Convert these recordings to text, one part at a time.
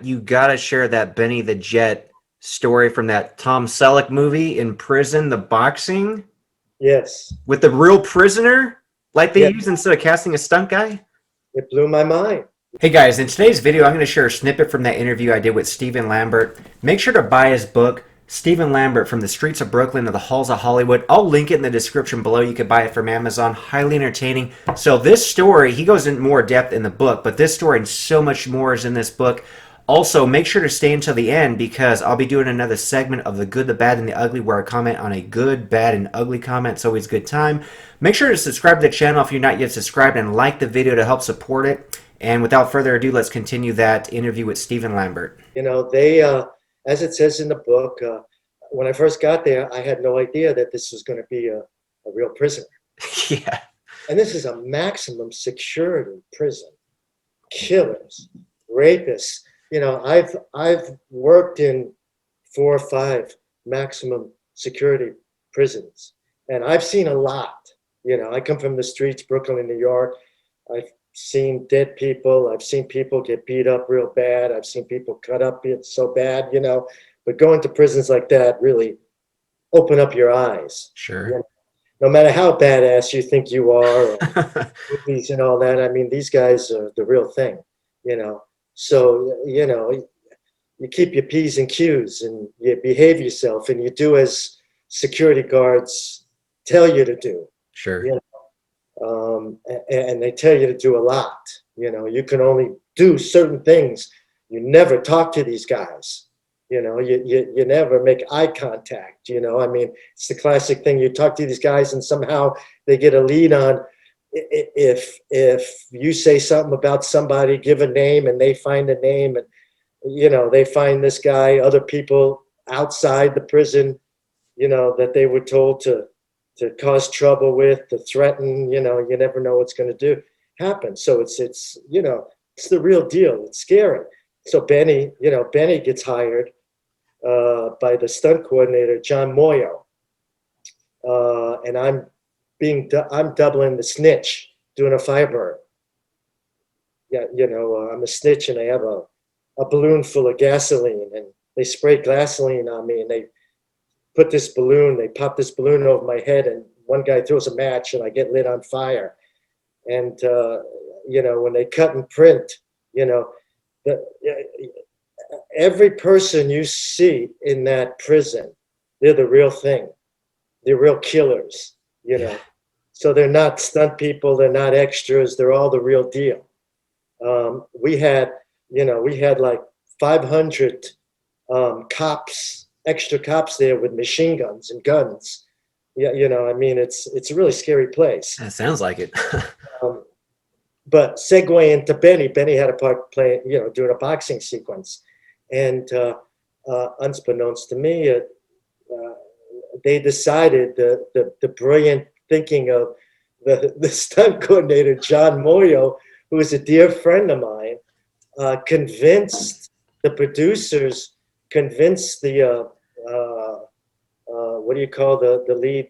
You gotta share that Benny the Jet story from that Tom Selleck movie in prison, the boxing Yes. with the real prisoner, like they Yeah. use instead of casting a stunt guy. It blew my mind. Hey guys, in today's video, I'm going to share a snippet from that interview I did with Steven Lambert. Make sure to buy his book, Steven Lambert, From the Streets of Brooklyn to the Halls of Hollywood. I'll link it in the description below. You can buy it from Amazon. Highly entertaining. So this story, he goes in more depth in the book, but this story and so much more is in this book. Also, make sure to stay until the end because I'll be doing another segment of the good, the bad, and the ugly where I comment on a good, bad, and ugly comment. It's always a good time. Make sure to subscribe to the channel if you're not yet subscribed and like the video to help support it. And without further ado, let's continue that interview with Steven Lambert. You know, as it says in the book, when I first got there, I had no idea that this was going to be a real prison. Yeah. And this is a maximum security prison. Killers, rapists. You know, I've worked in 4 or 5 maximum security prisons, and I've seen a lot. You know, I come from the streets, Brooklyn, New York. I've seen dead people. I've seen people get beat up real bad. I've seen people cut up so bad, you know. But going to prisons like that really open up your eyes. Sure. You know? No matter how badass you think you are, or movies and all that. I mean, these guys are the real thing, you know. So, you know, you keep your P's and Q's and you behave yourself and you do as security guards tell you to do. Sure. You know? And they tell you to do a lot. You know, you can only do certain things. You never talk to these guys. You know, you never make eye contact. You know, I mean, it's the classic thing. You talk to these guys and somehow they get a lead on. If you say something about somebody, give a name, and they find a name, and you know they find this guy, other people outside the prison, you know, that they were told to cause trouble with, to threaten. You know, you never know what's going to happen. So it's you know, it's the real deal. It's scary. So Benny gets hired by the stunt coordinator John Moyo, and I'm doubling the snitch, doing a Firebird. Yeah, you know, I'm a snitch, and I have a balloon full of gasoline, and they spray gasoline on me, and they pop this balloon over my head, and one guy throws a match, and I get lit on fire. And you know, when they cut and print, you know, every person you see in that prison, they're the real thing. They're real killers, you know. So they're not stunt people. They're not extras. They're all the real deal. We had like 500 cops, extra cops there with machine guns and guns. Yeah, you know, I mean, it's a really scary place. That sounds like it. But segue into Benny. Benny had a part playing, you know, doing a boxing sequence, and unbeknownst to me, they decided the brilliant thinking of the stunt coordinator John Moyo, who is a dear friend of mine, convinced the producers, convinced the what do you call the lead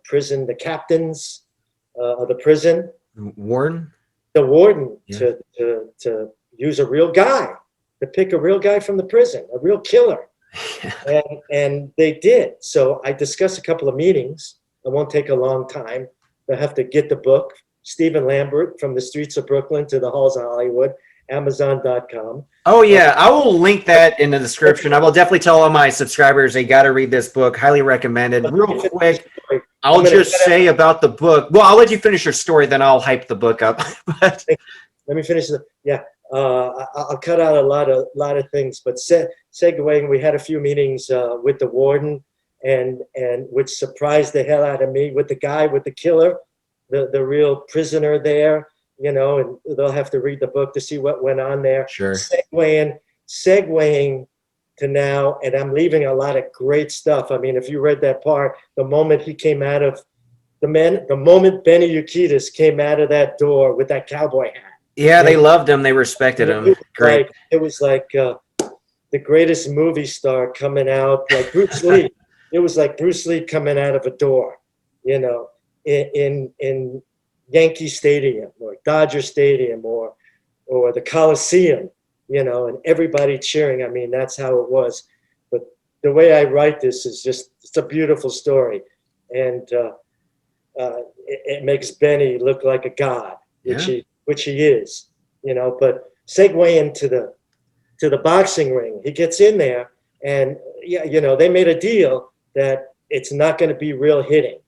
prison, the captains of the prison, Warren? the warden, Yeah. to use a real guy, to pick a real guy from the prison, a real killer. And they did. So I discussed a couple of meetings. It won't take a long time. They'll have to get the book, Steven Lambert, From the Streets of Brooklyn to the Halls of Hollywood, Amazon.com. Oh yeah, I will link that in the description. I will definitely tell all my subscribers they got to read this book. Highly recommended. Real quick, I'll just say about the book. Well, I'll let you finish your story, then I'll hype the book up. But let me finish. I'll cut out a lot of things, but segueing, we had a few meetings with the warden, and which surprised the hell out of me, with the guy, with the killer, the real prisoner there, you know, and they'll have to read the book to see what went on there. Sure. Segueing to now, and I'm leaving a lot of great stuff. I mean, if you read that part, the moment he came out of the moment Benny Urquidez came out of that door with that cowboy hat. Yeah, they loved him. They respected him. Great. It was like the greatest movie star coming out, like Bruce Lee. It was like Bruce Lee coming out of a door, you know, in Yankee Stadium or Dodger Stadium or the Coliseum. and everybody cheering. I mean, that's how it was. But the way I write this is just, it's a beautiful story. And it makes Benny look like a god, Yeah. which he is, but segue into the boxing ring. He gets in there, and yeah, they made a deal that it's not going to be real hitting,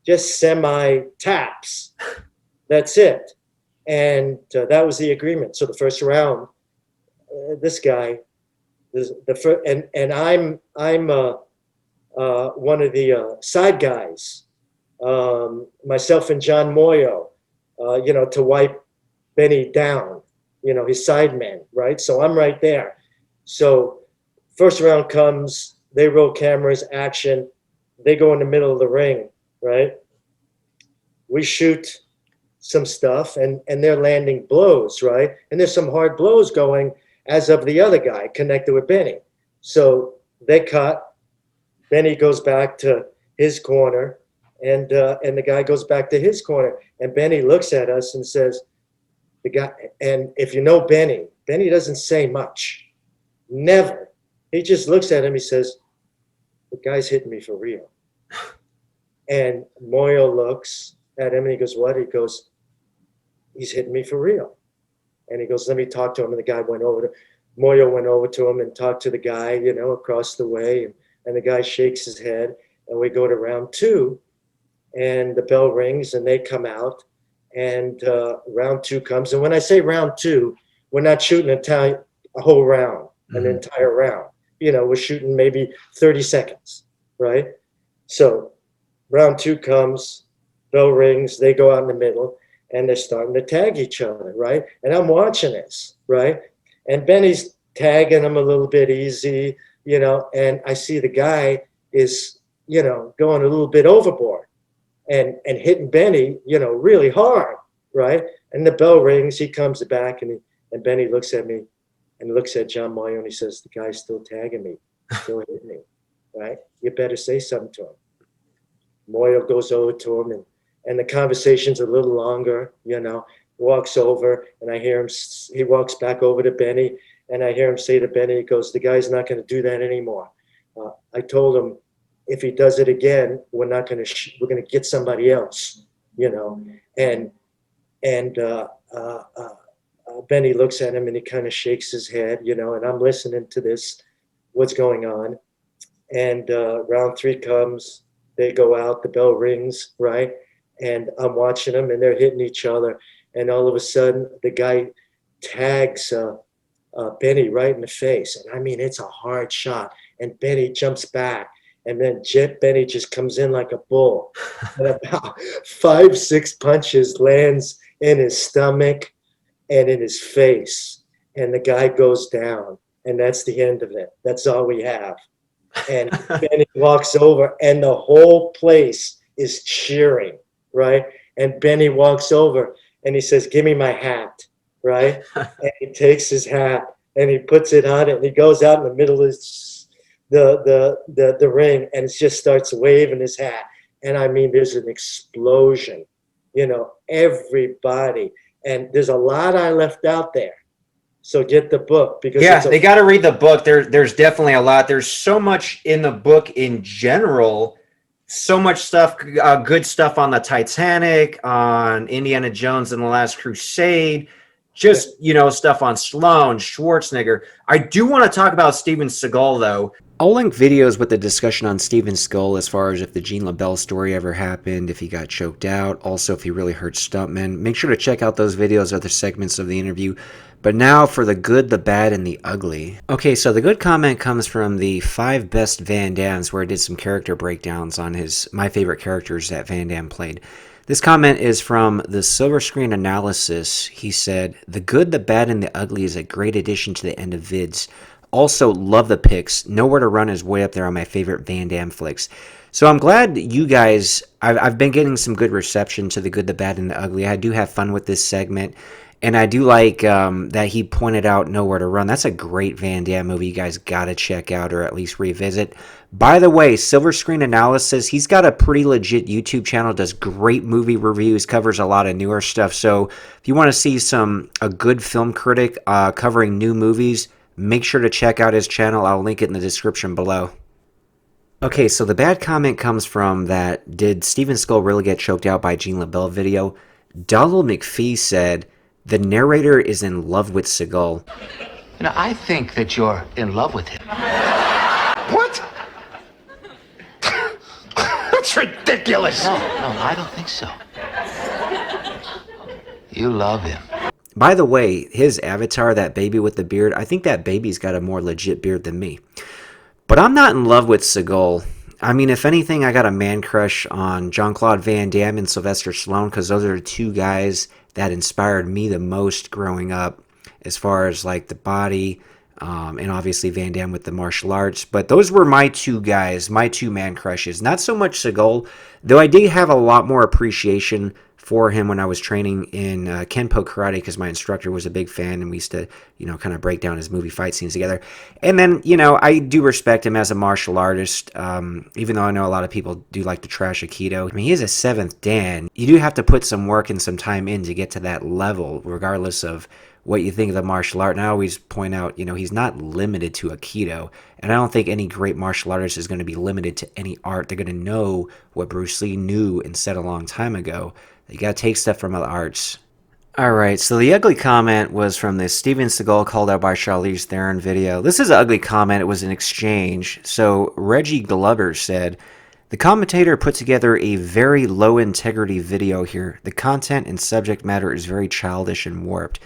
just semi taps. That's it. And that was the agreement. So the first round, this guy, the first, and I'm one of the side guys, myself and John Moyo, to wipe Benny down, his sideman, right? So I'm right there. So first round comes, they roll cameras, action, they go in the middle of the ring, right? We shoot some stuff, and they're landing blows, right? And there's some hard blows going as of the other guy connected with Benny. So they cut. Benny goes back to his corner, and the guy goes back to his corner. And Benny looks at us and says, "The guy." And if you know Benny, Benny doesn't say much, never. He just looks at him. He says, "The guy's hitting me for real." And Moyo looks at him and he goes, "What?" He goes, "He's hitting me for real." And he goes, "Let me talk to him." And the guy Moyo went over to him and talked to the guy, across the way. And the guy shakes his head. And we go to round two, and the bell rings and they come out. And round two comes. And when I say round two, we're not shooting a whole round, an entire round. We're shooting maybe 30 seconds, right? So round two comes, bell rings, they go out in the middle, and they're starting to tag each other, right? And I'm watching this, right? And Benny's tagging him a little bit easy, and I see the guy is, going a little bit overboard and hitting Benny, really hard, right? And the bell rings, he comes back, and Benny looks at me and looks at John Moyo, and he says, "The guy's still tagging me, still hitting me, right? You better say something to him." Moyo goes over to him, and the conversation's a little longer, walks over, and I hear him, he walks back over to Benny, and I hear him say to Benny, he goes, "The guy's not going to do that anymore. I told him if he does it again, we're going to get somebody else, and Benny looks at him and he kind of shakes his head, and I'm listening to this, what's going on. And round three comes, they go out, the bell rings, right? And I'm watching them, and they're hitting each other. And all of a sudden, the guy tags Benny right in the face. And I mean, it's a hard shot. And Benny jumps back. And then Benny just comes in like a bull. And about 5-6 punches lands in his stomach and in his face. And the guy goes down. And that's the end of it. That's all we have. And Benny walks over, and the whole place is cheering, right? And Benny walks over, and he says, "Give me my hat," right? And he takes his hat, and he puts it on it, and he goes out in the middle of the ring, and just starts waving his hat. And I mean, there's an explosion, everybody. And there's a lot I left out there. So get the book, because they got to read the book. There's definitely a lot. There's so much in the book in general. So much stuff, good stuff on the Titanic, on Indiana Jones and the Last Crusade. Just, stuff on Stallone, Schwarzenegger. I do want to talk about Steven Seagal, though. I'll link videos with the discussion on Steven Seagal as far as if the Gene LeBell story ever happened, if he got choked out, also if he really hurt stuntmen. Make sure to check out those videos, other segments of the interview. But now for the good, the bad, and the ugly. Okay, so the good comment comes from the 5 best Van Dammes, where I did some character breakdowns on my favorite characters that Van Damme played. This comment is from the Silver Screen Analysis. He said, "The good, the bad, and the ugly is a great addition to the end of vids. Also, love the picks. Nowhere to Run is way up there on my favorite Van Damme flicks." So I'm glad you guys, I've been getting some good reception to the good, the bad, and the ugly. I do have fun with this segment. And I do like that he pointed out Nowhere to Run. That's a great Van Damme movie you guys got to check out or at least revisit. By the way, Silver Screen Analysis, he's got a pretty legit YouTube channel, does great movie reviews, covers a lot of newer stuff. So if you want to see a good film critic covering new movies, make sure to check out his channel. I'll link it in the description below. Okay, so the bad comment comes from that Did Steven Seagal really get choked out by Gene LeBell video? Donald McPhee said, the narrator is in love with Seagal. You know, I think that you're in love with him. What? That's ridiculous. No, I don't think so. You love him. By the way, his avatar, that baby with the beard, I think that baby's got a more legit beard than me. But I'm not in love with Seagal. I mean, if anything, I got a man crush on Jean-Claude Van Damme and Sylvester Stallone because those are the two guys that inspired me the most growing up as far as like the body and obviously Van Damme with the martial arts. But those were my two guys, my two man crushes. Not so much Seagal, though I did have a lot more appreciation for him when I was training in Kenpo Karate because my instructor was a big fan and we used to, kind of break down his movie fight scenes together. And then, I do respect him as a martial artist, even though I know a lot of people do like to trash Aikido. I mean, he is a 7th Dan. You do have to put some work and some time in to get to that level, regardless of what you think of the martial art. And I always point out, he's not limited to Aikido. And I don't think any great martial artist is going to be limited to any art. They're going to know what Bruce Lee knew and said a long time ago. You got to take stuff from other arts. Alright, so the ugly comment was from this Steven Seagal called out by Charlize Theron video. This is an ugly comment. It was an exchange. So Reggie Glover said, the commentator put together a very low integrity video here. The content and subject matter is very childish and warped.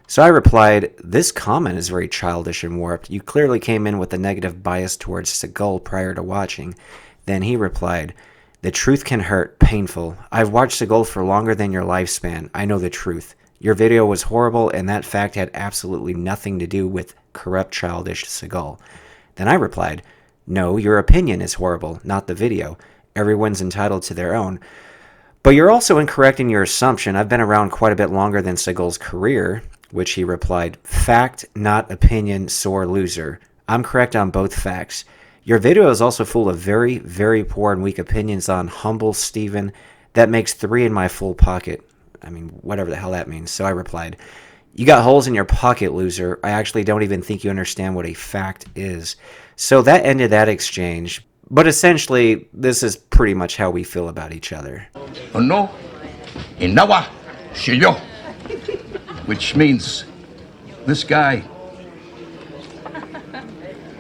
So I replied, this comment is very childish and warped. You clearly came in with a negative bias towards Seagal prior to watching. Then he replied, the truth can hurt, painful. I've watched Seagal for longer than your lifespan. I know the truth. Your video was horrible, and that fact had absolutely nothing to do with corrupt, childish Seagal. Then I replied, no, your opinion is horrible, not the video. Everyone's entitled to their own. But you're also incorrect in your assumption. I've been around quite a bit longer than Seagal's career, which he replied, fact, not opinion, sore loser. I'm correct on both facts. Your video is also full of very, very poor and weak opinions on humble Steven. That makes 3 in my full pocket. I mean, whatever the hell that means. So I replied, you got holes in your pocket, loser. I actually don't even think you understand what a fact is. So that ended that exchange. But essentially, this is pretty much how we feel about each other. No, inawa shiyo, which means this guy.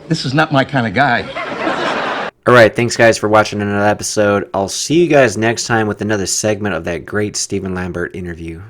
This is not my kind of guy. Alright, thanks guys for watching another episode. I'll see you guys next time with another segment of that great Steven Lambert interview.